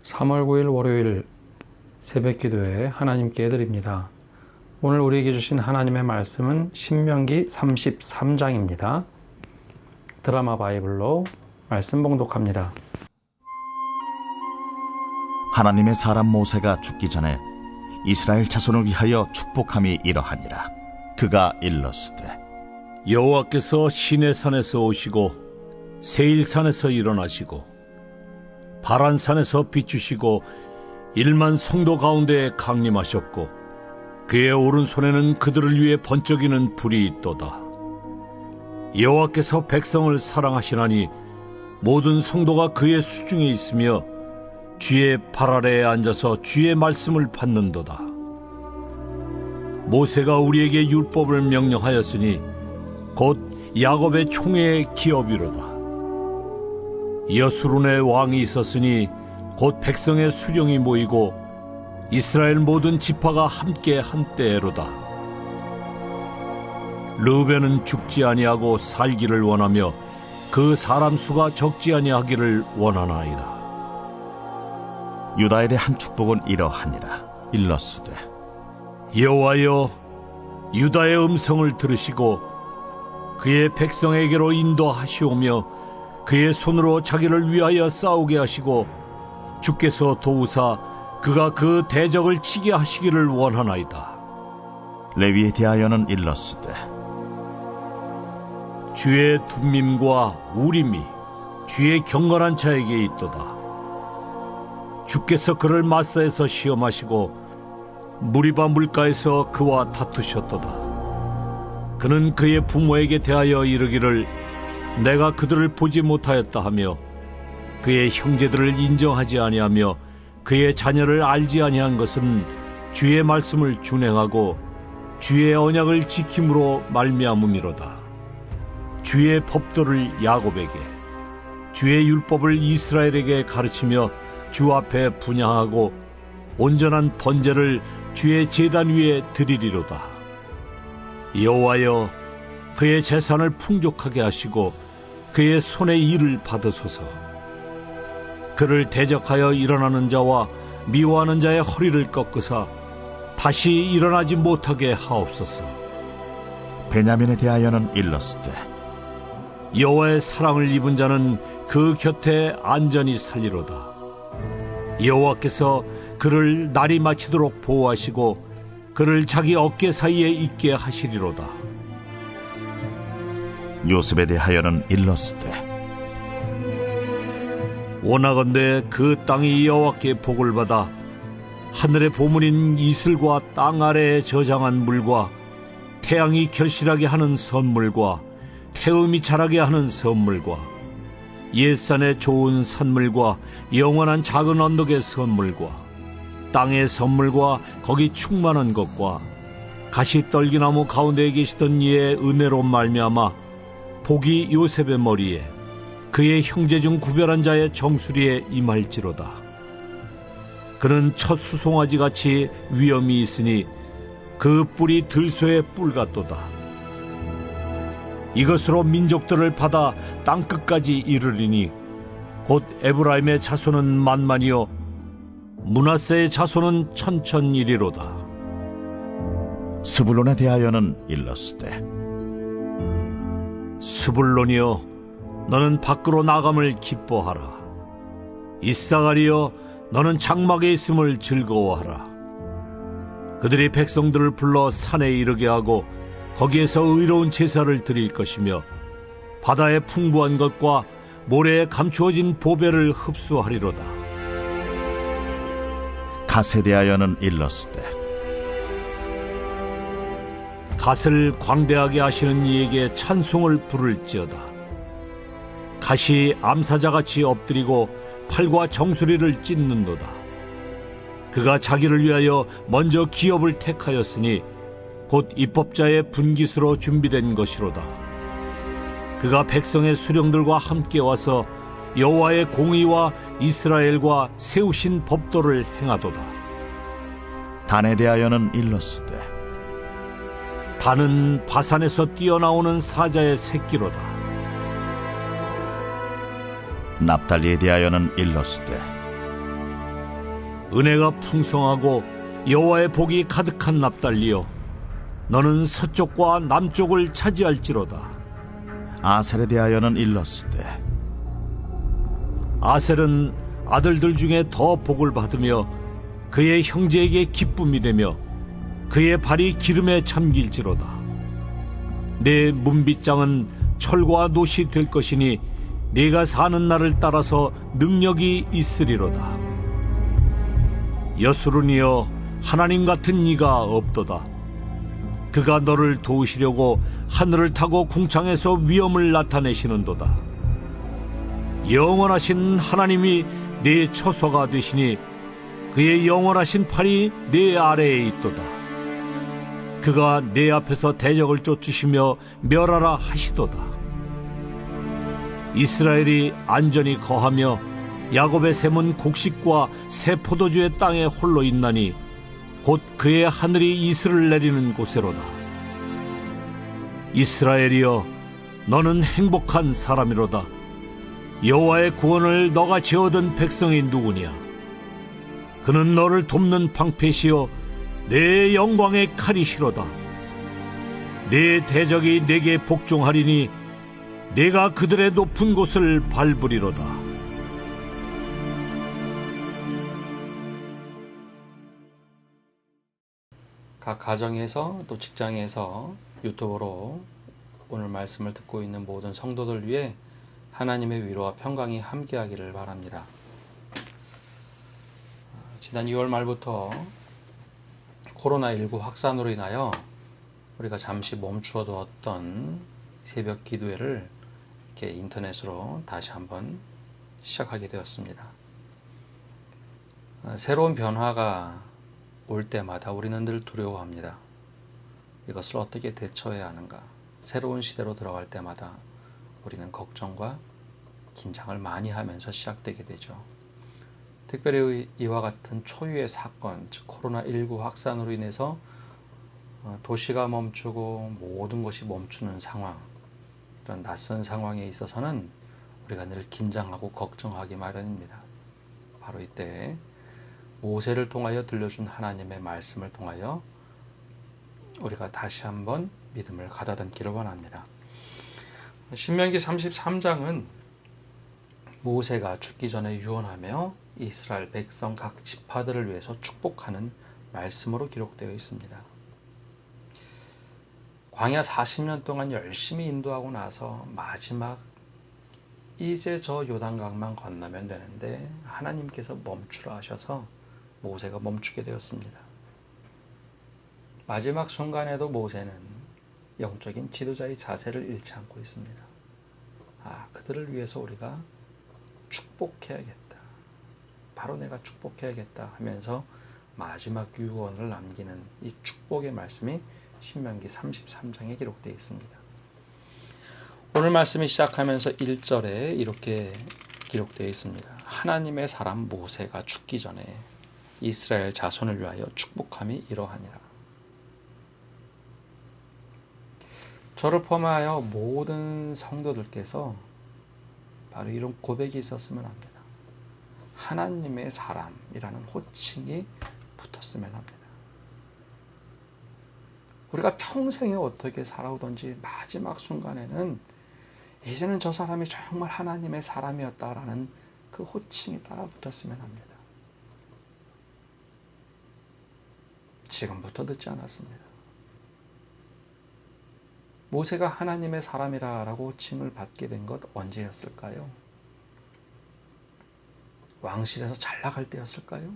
3월 9일 월요일 새벽기도에 하나님께 드립니다. 오늘 우리에게 주신 하나님의 말씀은 신명기 33장입니다. 드라마 바이블로 말씀 봉독합니다. 하나님의 사람 모세가 죽기 전에 이스라엘 자손을 위하여 축복함이 이러하니라. 그가 일렀으되 여호와께서 시내산에서 오시고 세일산에서 일어나시고 바란산에서 비추시고 1만 성도 가운데에 강림하셨고 그의 오른손에는 그들을 위해 번쩍이는 불이 있도다. 여호와께서 백성을 사랑하시나니 모든 성도가 그의 수중에 있으며 주의 발 아래에 앉아서 주의 말씀을 받는도다. 모세가 우리에게 율법을 명령하였으니 곧 야곱의 총회의 기업이로다. 여수론의 왕이 있었으니 곧 백성의 수령이 모이고 이스라엘 모든 지파가 함께 한때로다. 르우벤은 죽지 아니하고 살기를 원하며 그 사람 수가 적지 아니하기를 원하나이다. 유다에 대한 축복은 이러하니라. 일렀으되 여호와여, 유다의 음성을 들으시고 그의 백성에게로 인도하시오며 그의 손으로 자기를 위하여 싸우게 하시고 주께서 도우사 그가 그 대적을 치게 하시기를 원하나이다. 레위에 대하여는 일렀으되 주의 둠밈과 우림이 주의 경건한 자에게 있도다. 주께서 그를 마사에서 시험하시고 무리바 물가에서 그와 다투셨도다. 그는 그의 부모에게 대하여 이르기를 내가 그들을 보지 못하였다 하며 그의 형제들을 인정하지 아니하며 그의 자녀를 알지 아니한 것은 주의 말씀을 준행하고 주의 언약을 지킴으로 말미암음이로다. 주의 법도를 야곱에게 주의 율법을 이스라엘에게 가르치며 주 앞에 분향하고 온전한 번제를 주의 제단 위에 드리리로다. 여호와여, 그의 재산을 풍족하게 하시고 그의 손의 일을 받으소서. 그를 대적하여 일어나는 자와 미워하는 자의 허리를 꺾으사 다시 일어나지 못하게 하옵소서. 베냐민에 대하여는 일렀으되 여호와의 사랑을 입은 자는 그 곁에 안전히 살리로다. 여호와께서 그를 날이 마치도록 보호하시고 그를 자기 어깨 사이에 있게 하시리로다. 요셉에 대하여는 일렀으되 원하건대 그 땅이 여호와께 복을 받아 하늘의 보물인 이슬과 땅 아래에 저장한 물과 태양이 결실하게 하는 선물과 태음이 자라게 하는 선물과 옛산의 좋은 산물과 영원한 작은 언덕의 선물과 땅의 선물과 거기 충만한 것과 가시떨기나무 가운데에 계시던 이의 은혜로 말미암아 복이 요셉의 머리에 그의 형제 중 구별한 자의 정수리에 임할지로다. 그는 첫 수송아지같이 위엄이 있으니 그 뿔이 들소의 뿔 같도다. 이것으로 민족들을 받아 땅끝까지 이르리니 곧 에브라임의 자손은 만만이요 므낫세의 자손은 천천이리로다. 스불론에 대하여는 일렀으되 스불론이여, 너는 밖으로 나감을 기뻐하라. 이사가리여, 너는 장막에 있음을 즐거워하라. 그들이 백성들을 불러 산에 이르게 하고 거기에서 의로운 제사를 드릴 것이며 바다의 풍부한 것과 모래에 감추어진 보배를 흡수하리로다. 갓에 대하여는 일렀으되 갓을 광대하게 하시는 이에게 찬송을 부를지어다. 갓이 암사자같이 엎드리고 팔과 정수리를 찢는도다. 그가 자기를 위하여 먼저 기업을 택하였으니 곧 입법자의 분깃으로 준비된 것이로다. 그가 백성의 수령들과 함께 와서 여호와의 공의와 이스라엘과 세우신 법도를 행하도다. 단에 대하여는 일렀으되 단은 바산에서 뛰어나오는 사자의 새끼로다. 납달리에 대하여는 일렀으되 은혜가 풍성하고 여호와의 복이 가득한 납달리여 너는 서쪽과 남쪽을 차지할지로다. 아셀에 대하여는 일렀으되 아셀은 아들들 중에 더 복을 받으며 그의 형제에게 기쁨이 되며 그의 발이 기름에 잠길지로다. 내 문빗장은 철과 놋이 될 것이니 네가 사는 날을 따라서 능력이 있으리로다. 여수론이여 하나님 같은 이가 없도다. 그가 너를 도우시려고 하늘을 타고 궁창에서 위엄을 나타내시는도다. 영원하신 하나님이 네 처소가 되시니 그의 영원하신 팔이 네 아래에 있도다. 그가 내 앞에서 대적을 쫓으시며 멸하라 하시도다. 이스라엘이 안전히 거하며 야곱의 샘은 곡식과 새 포도주의 땅에 홀로 있나니 곧 그의 하늘이 이슬을 내리는 곳에로다. 이스라엘이여 너는 행복한 사람이로다. 여호와의 구원을 너같이 얻은 백성이 누구냐? 그는 너를 돕는 방패시여 내 영광의 칼이시로다. 내 대적이 내게 복종하리니 내가 그들의 높은 곳을 밟으리로다. 각 가정에서 또 직장에서 유튜브로 오늘 말씀을 듣고 있는 모든 성도들 위해 하나님의 위로와 평강이 함께하기를 바랍니다. 지난 2월 말부터 코로나19 확산으로 인하여 우리가 잠시 멈추어 두었던 새벽 기도회를 이렇게 인터넷으로 다시 한번 시작하게 되었습니다. 새로운 변화가 올 때마다 우리는 늘 두려워합니다. 이것을 어떻게 대처해야 하는가? 새로운 시대로 들어갈 때마다 우리는 걱정과 긴장을 많이 하면서 시작되게 되죠. 특별히 이와 같은 초유의 사건, 즉 코로나19 확산으로 인해서 도시가 멈추고 모든 것이 멈추는 상황, 이런 낯선 상황에 있어서는 우리가 늘 긴장하고 걱정하기 마련입니다. 바로 이때 모세를 통하여 들려준 하나님의 말씀을 통하여 우리가 다시 한번 믿음을 가다듬기를 원합니다. 신명기 33장은 모세가 죽기 전에 유언하며 이스라엘 백성 각 지파들을 위해서 축복하는 말씀으로 기록되어 있습니다. 광야 40년 동안 열심히 인도하고 나서 마지막 이제 저 요단강만 건너면 되는데 하나님께서 멈추라 하셔서 모세가 멈추게 되었습니다. 마지막 순간에도 모세는 영적인 지도자의 자세를 잃지 않고 있습니다. 그들을 위해서 우리가 축복해야겠다. 바로 내가 축복해야겠다 하면서 마지막 유언을 남기는 이 축복의 말씀이 신명기 33장에 기록되어 있습니다. 오늘 말씀이 시작하면서 1절에 이렇게 기록되어 있습니다. 하나님의 사람 모세가 죽기 전에 이스라엘 자손을 위하여 축복함이 이러하니라. 저를 포함하여 모든 성도들께서 바로 이런 고백이 있었으면 합니다. 하나님의 사람이라는 호칭이 붙었으면 합니다. 우리가 평생에 어떻게 살아오든지 마지막 순간에는 이제는 저 사람이 정말 하나님의 사람이었다라는 그 호칭이 따라 붙었으면 합니다. 지금부터 늦지 않았습니다. 모세가 하나님의 사람이라고 호칭을 받게 된 것 언제였을까요? 왕실에서 잘 나갈 때였을까요?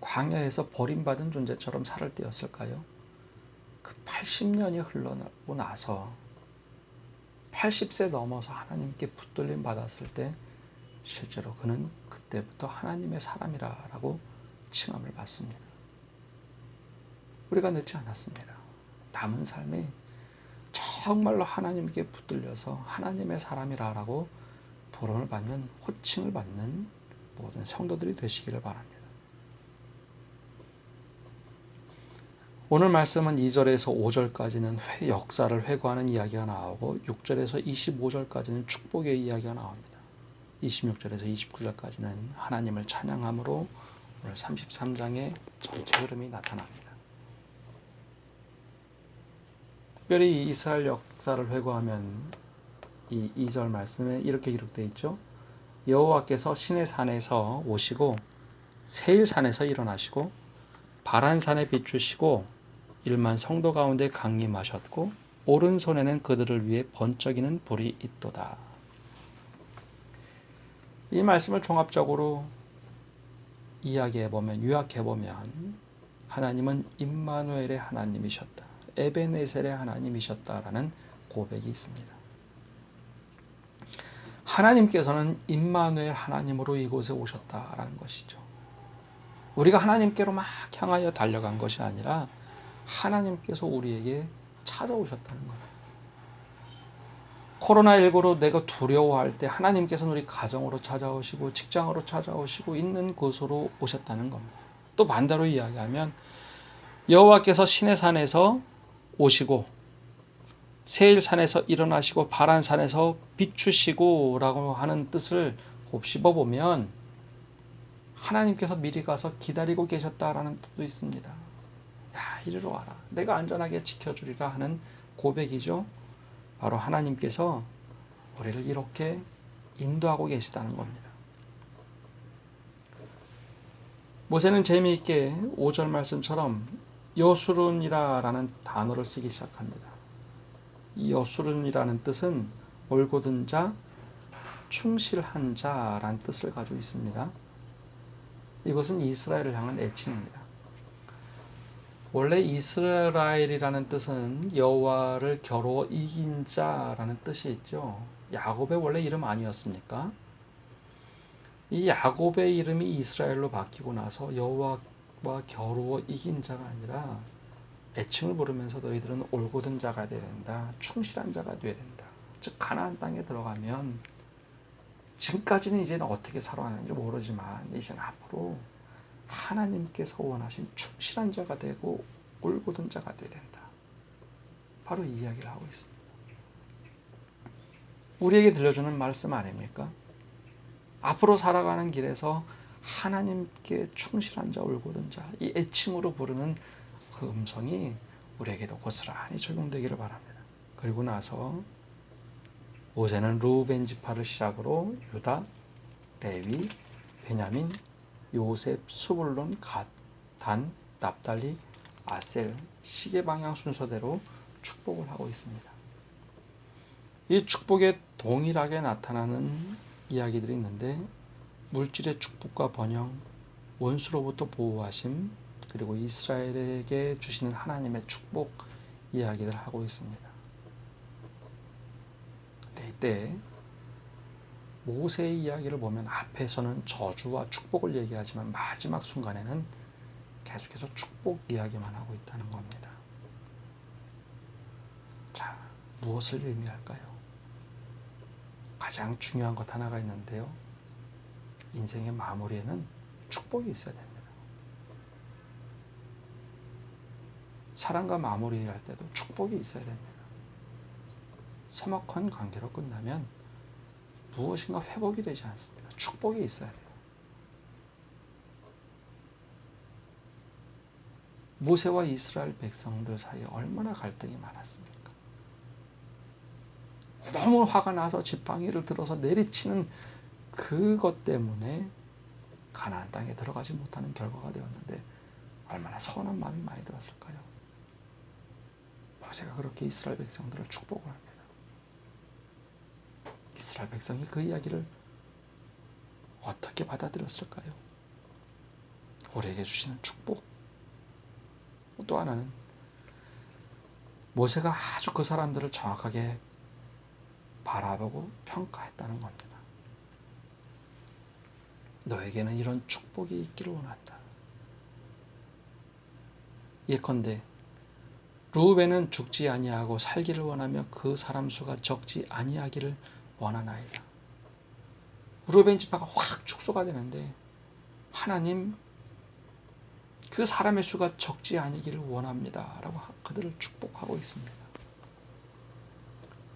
광야에서 버림받은 존재처럼 살을 때였을까요? 그 80년이 흘러나고 나서 80세 넘어서 하나님께 붙들림 받았을 때 실제로 그는 그때부터 하나님의 사람이라고 칭함을 받습니다. 우리가 늦지 않았습니다. 남은 삶이 정말로 하나님께 붙들려서 하나님의 사람이라고 부름을 받는, 호칭을 받는 모든 성도들이 되시기를 바랍니다. 오늘 말씀은 2절에서 5절까지는 역사를 회고하는 이야기가 나오고 6절에서 25절까지는 축복의 이야기가 나옵니다. 26절에서 29절까지는 하나님을 찬양함으로 오늘 33장의 전체 흐름이 나타납니다. 특별히 이 이스라엘 역사를 회고하면 이 2절 말씀에 이렇게 기록되어 있죠. 여호와께서 시내 산에서 오시고 세일산에서 일어나시고 바란산에 비추시고 1만 성도 가운데 강림하셨고 오른손에는 그들을 위해 번쩍이는 불이 있도다. 이 말씀을 종합적으로 이야기해보면, 요약해보면 하나님은 임마누엘의 하나님이셨다, 에베네셀의 하나님이셨다라는 고백이 있습니다. 하나님께서는 임마누엘 하나님으로 이곳에 오셨다라는 것이죠. 우리가 하나님께로 막 향하여 달려간 것이 아니라 하나님께서 우리에게 찾아오셨다는 거예요. 코로나19로 내가 두려워할 때 하나님께서는 우리 가정으로 찾아오시고 직장으로 찾아오시고 있는 곳으로 오셨다는 겁니다. 또 반대로 이야기하면 여호와께서 시내산에서 오시고 세일산에서 일어나시고 바란산에서 비추시고 라고 하는 뜻을 곱씹어보면 하나님께서 미리 가서 기다리고 계셨다라는 뜻도 있습니다. 야, 이리로 와라, 내가 안전하게 지켜주리라 하는 고백이죠. 바로 하나님께서 우리를 이렇게 인도하고 계시다는 겁니다. 모세는 재미있게 5절 말씀처럼 여수룬이라는 단어를 쓰기 시작합니다. 이 여수룬이라는 뜻은 올곧은 자, 충실한 자라는 뜻을 가지고 있습니다. 이것은 이스라엘을 향한 애칭입니다. 원래 이스라엘이라는 뜻은 여호와를 겨루어 이긴 자라는 뜻이 있죠. 야곱의 원래 이름 아니었습니까? 이 야곱의 이름이 이스라엘로 바뀌고 나서 여호와와 겨루어 이긴 자가 아니라 애칭을 부르면서 너희들은 올곧은 자가 되어야 된다, 충실한 자가 되어야 된다. 즉 가나안 땅에 들어가면 지금까지는 이제는 어떻게 살아왔는지 모르지만 이제는 앞으로 하나님께서 원하신 충실한 자가 되고 올곧은 자가 되어야 된다. 바로 이 이야기를 하고 있습니다. 우리에게 들려주는 말씀 아닙니까? 앞으로 살아가는 길에서 하나님께 충실한 자, 올곧은 자, 이 애칭으로 부르는 그 음성이 우리에게도 고스란히 적용되기를 바랍니다. 그리고 나서 모세는 루벤 지파를 시작으로 유다, 레위, 베냐민, 요셉, 스불론, 갓, 단, 납달리, 아셀, 시계 방향 순서대로 축복을 하고 있습니다. 이 축복에 동일하게 나타나는 이야기들이 있는데 물질의 축복과 번영, 원수로부터 보호하심, 그리고 이스라엘에게 주시는 하나님의 축복 이야기를 하고 있습니다. 근데 이때 모세의 이야기를 보면 앞에서는 저주와 축복을 얘기하지만 마지막 순간에는 계속해서 축복 이야기만 하고 있다는 겁니다. 자, 무엇을 의미할까요? 가장 중요한 것 하나가 있는데요. 인생의 마무리에는 축복이 있어야 됩니다. 사랑과 마무리할 때도 축복이 있어야 됩니다. 서먹한 관계로 끝나면 무엇인가 회복이 되지 않습니다. 축복이 있어야 돼요. 모세와 이스라엘 백성들 사이에 얼마나 갈등이 많았습니까? 너무 화가 나서 지팡이를 들어서 내리치는 그것 때문에 가나안 땅에 들어가지 못하는 결과가 되었는데 얼마나 서운한 마음이 많이 들었을까요? 모세가 그렇게 이스라엘 백성들을 축복을 합니다. 이스라엘 백성이 그 이야기를 어떻게 받아들였을까요? 우리에게 주시는 축복. 또 하나는 모세가 아주 그 사람들을 정확하게 바라보고 평가했다는 겁니다. 너에게는 이런 축복이 있기를 원한다. 예컨대 르우벤은 죽지 아니하고 살기를 원하며 그 사람 수가 적지 아니하기를 원하나이다. 르우벤 지파가 확 축소가 되는데 하나님 그 사람의 수가 적지 아니기를 원합니다 라고 그들을 축복하고 있습니다.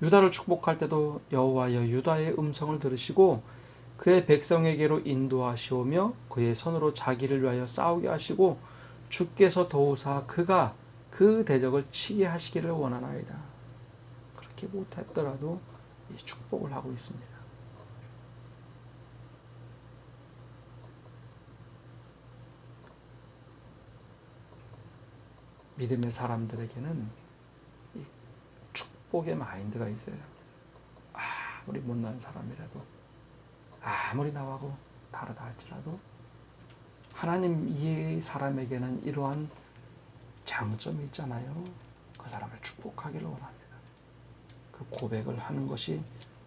유다를 축복할 때도 여호와여 유다의 음성을 들으시고 그의 백성에게로 인도하시오며 그의 손으로 자기를 위하여 싸우게 하시고 주께서 도우사 그가 그 대적을 치게 하시기를 원하나이다. 그렇게 못했더라도 이 축복을 하고 있습니다. 믿음의 사람들에게는 이 축복의 마인드가 있어야 합니다. 아무리 못난 사람이라도, 아무리 나하고 다르다 할지라도 하나님 이 사람에게는 이러한 장점이 있잖아요. 그 사람을 축복하기를 원합니다. 그 고백을 하는 것이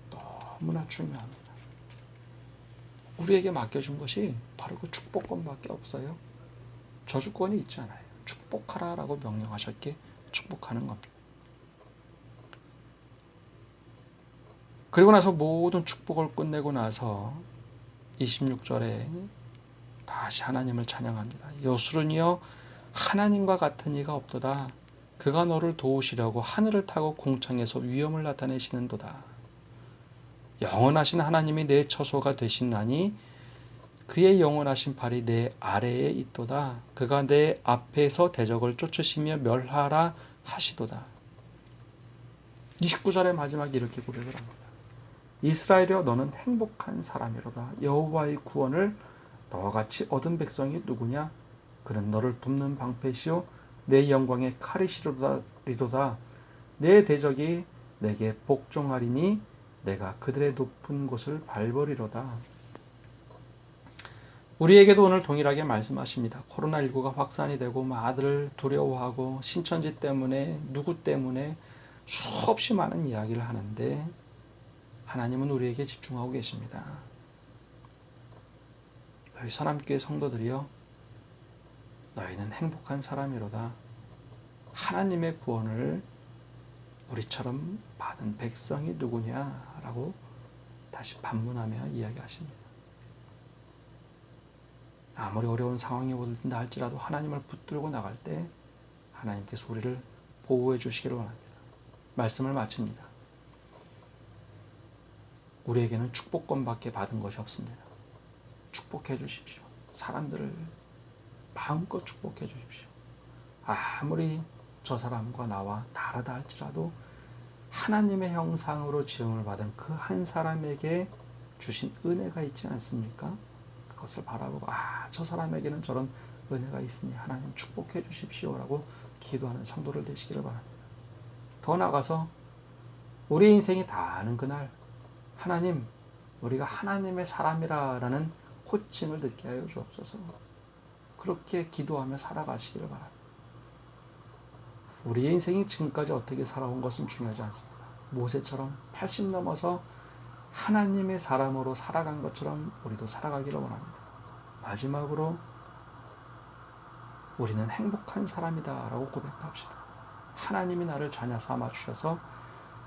너무나 중요합니다. 우리에게 맡겨준 것이 바로 그 축복권밖에 없어요. 저주권이 있잖아요. 축복하라라고 명령하셨기에 축복하는 겁니다. 그리고 나서 모든 축복을 끝내고 나서 26절에 다시 하나님을 찬양합니다. 여수른이여 하나님과 같은 이가 없도다. 그가 너를 도우시려고 하늘을 타고 궁창에서 위엄을 나타내시는도다. 영원하신 하나님이 내 처소가 되신나니 그의 영원하신 팔이 내 아래에 있도다. 그가 내 앞에서 대적을 쫓으시며 멸하라 하시도다. 29절의 마지막에 이렇게 고백을 합니다. 이스라엘이여 너는 행복한 사람이로다. 여호와의 구원을 너와 같이 얻은 백성이 누구냐? 그는 너를 돕는 방패시오 내 영광의 칼이시리로다. 내 대적이 내게 복종하리니 내가 그들의 높은 곳을 밟으리로다. 우리에게도 오늘 동일하게 말씀하십니다. 코로나19가 확산이 되고 아들을 두려워하고 신천지 때문에 누구 때문에 수없이 많은 이야기를 하는데 하나님은 우리에게 집중하고 계십니다. 너희 사람교회 성도들이여 너희는 행복한 사람이로다. 하나님의 구원을 우리처럼 받은 백성이 누구냐라고 다시 반문하며 이야기하십니다. 아무리 어려운 상황이 오든다 할지라도 하나님을 붙들고 나갈 때 하나님께서 우리를 보호해 주시기를 원합니다. 말씀을 마칩니다. 우리에게는 축복권밖에 받은 것이 없습니다. 축복해 주십시오. 사람들을 마음껏 축복해 주십시오. 아무리 저 사람과 나와 다르다 할지라도 하나님의 형상으로 지음을 받은 그 한 사람에게 주신 은혜가 있지 않습니까? 그것을 바라보고 저 사람에게는 저런 은혜가 있으니 하나님 축복해 주십시오라고 기도하는 성도를 되시기를 바랍니다. 더 나아가서 우리 인생이 다하는 그날 하나님 우리가 하나님의 사람이라는 호칭을 듣게 하여 주옵소서. 그렇게 기도하며 살아가시기를 바랍니다. 우리의 인생이 지금까지 어떻게 살아온 것은 중요하지 않습니다. 모세처럼 80 넘어서 하나님의 사람으로 살아간 것처럼 우리도 살아가기를 원합니다. 마지막으로 우리는 행복한 사람이다 라고 고백합시다. 하나님이 나를 자녀 삼아 주셔서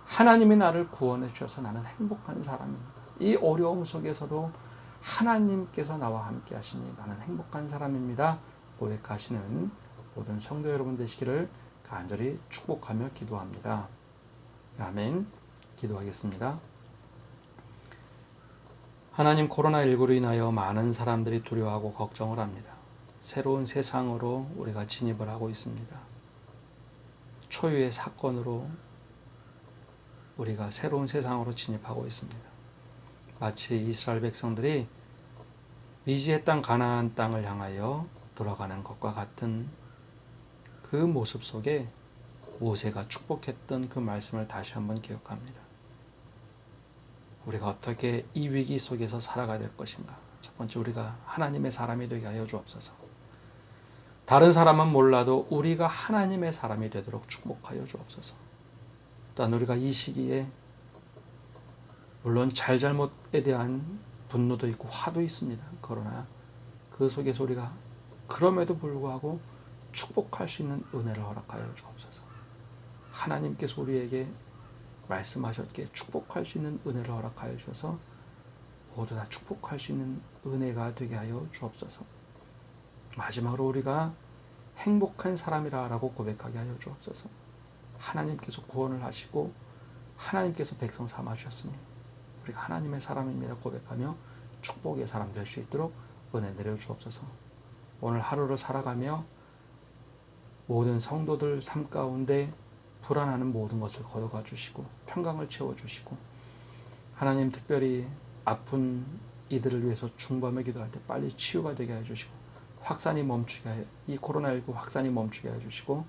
하나님이 나를 구원해 주셔서 나는 행복한 사람입니다. 이 어려움 속에서도 하나님께서 나와 함께 하시니 나는 행복한 사람입니다. 고백하시는 모든 성도 여러분 되시기를 간절히 축복하며 기도합니다. 아멘. 기도하겠습니다. 하나님, 코로나19로 인하여 많은 사람들이 두려워하고 걱정을 합니다. 새로운 세상으로 우리가 진입을 하고 있습니다. 초유의 사건으로 우리가 새로운 세상으로 진입하고 있습니다. 마치 이스라엘 백성들이 미지의 땅 가나안 땅을 향하여 들어가는 것과 같은 그 모습 속에 모세가 축복했던 그 말씀을 다시 한번 기억합니다. 우리가 어떻게 이 위기 속에서 살아가야 될 것인가? 첫 번째, 우리가 하나님의 사람이 되게 하여 주옵소서. 다른 사람은 몰라도 우리가 하나님의 사람이 되도록 축복하여 주옵소서. 또한 우리가 이 시기에 물론 잘잘못에 대한 분노도 있고 화도 있습니다. 그러나 그 속에서 우리가 그럼에도 불구하고 축복할 수 있는 은혜를 허락하여 주옵소서. 하나님께서 우리에게 말씀하셨기에 축복할 수 있는 은혜를 허락하여 주셔서 모두 다 축복할 수 있는 은혜가 되게 하여 주옵소서. 마지막으로 우리가 행복한 사람이라고 고백하게 하여 주옵소서. 하나님께서 구원을 하시고 하나님께서 백성 삼아 주셨으니 우리가 하나님의 사람입니다 고백하며 축복의 사람 될 수 있도록 은혜 내려 주옵소서. 오늘 하루를 살아가며 모든 성도들 삶 가운데 불안하는 모든 것을 거둬가 주시고 평강을 채워 주시고, 하나님 특별히 아픈 이들을 위해서 중범에 기도할 때 빨리 치유가 되게 해주시고, 이 코로나19 확산이 멈추게 해주시고,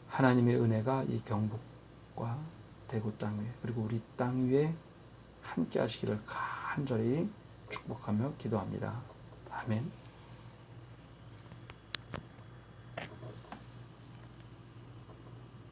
하나님의 은혜가 이 경북과 대구 땅 위에 그리고 우리 땅 위에 함께 하시기를 간절히 축복하며 기도합니다. 아멘.